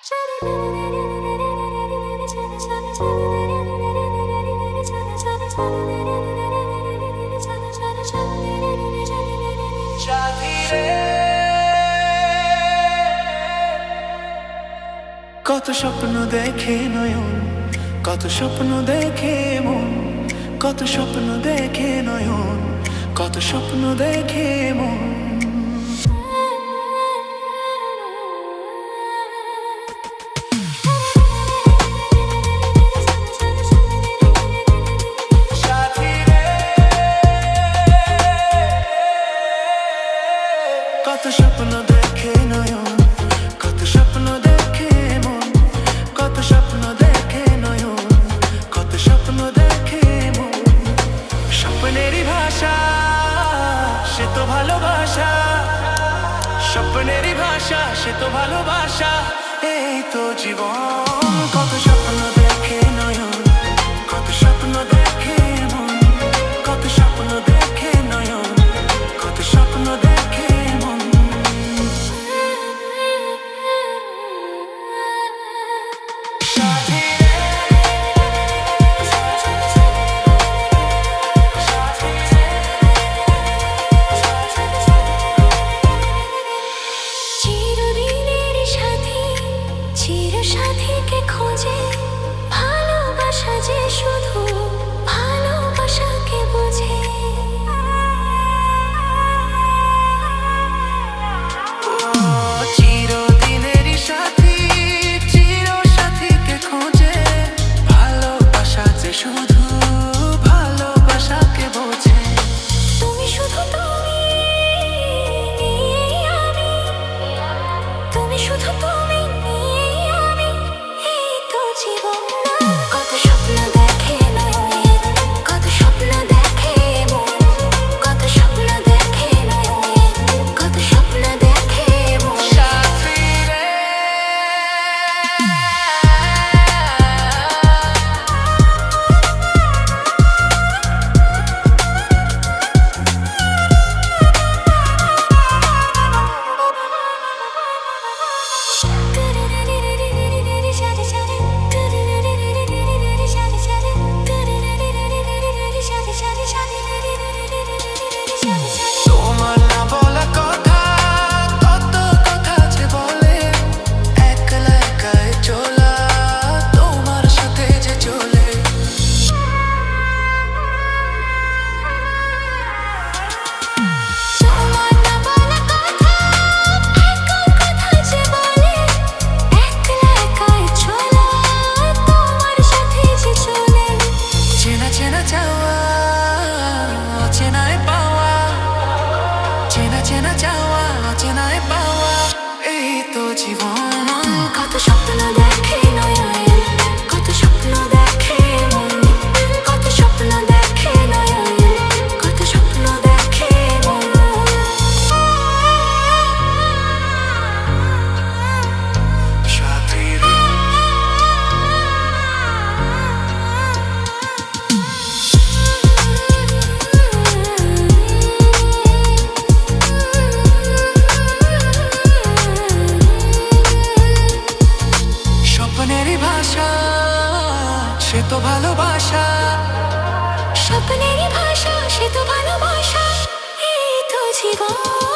কত স্বপ্ন দেখে নয়ন, কত স্বপ্ন দেখে মন, কত স্বপ্ন দেখে নয়ন, কত স্বপ্ন দেখে মন। কত স্বপ্ন দেখে নয়ন, কত স্বপ্ন দেখে মন, কত স্বপ্ন দেখে নয়ন, কত স্বপ্ন দেখে মন। স্বপ্নেরই ভাষা সে তো ভালোবাসা, স্বপ্নেরই ভাষা সে তো ভালোবাসা, এই তো জীবন। কত স্বপ্ন দেখে নয়ন, কত স্বপ্ন দেখে মন, কত স্বপ্ন দেখে নয়ন, কত স্বপ্ন দেখে মন। সাথীকে খোঁজে ভালোবাসা যে শুধু ভালোবাসাকে বোঝে। চিরদিনেরই সাথী, চির সাথীকে খোঁজে ভালোবাসা যে শুধু ভালোবাসাকে বোঝে। তুমি শুধু তুমি, আমি, তুমি শুধু তুমি, আমি, এই তো জীবন। কত স্বপ্ন দেখে নয়ন, কত স্বপ্ন দেখে মন, কত স্বপ্ন দেখে নয়ন, কত স্বপ্ন দেখে মন। সাথী রে তোমার না বলা কথা, কত কথা যে বলে, একলা একাই চলা তোমার সাথে যে চলে। তোমার না বলা কথা, কথা যে বলে, একলা একাই চলা তোমার সাথে যে চলে। চেনা চেনা চাওয়া, অচেনায় পাওয়া, চেনা চেনা চাওয়া, অচেনায় পাওয়া, এই তো জীবন। কত স্বপ্ন দেখে নয়ন, কত স্বপ্ন দেখে মন, কত স্বপ্ন দেখে নয়ন, কত স্বপ্ন দেখে মন। সাথী রে স্বপ্নেরই ভাষা সে তো ভালোবাসা, স্বপ্নেরই ভাষা সে তো ভালোবাসা, এই তো জীবন।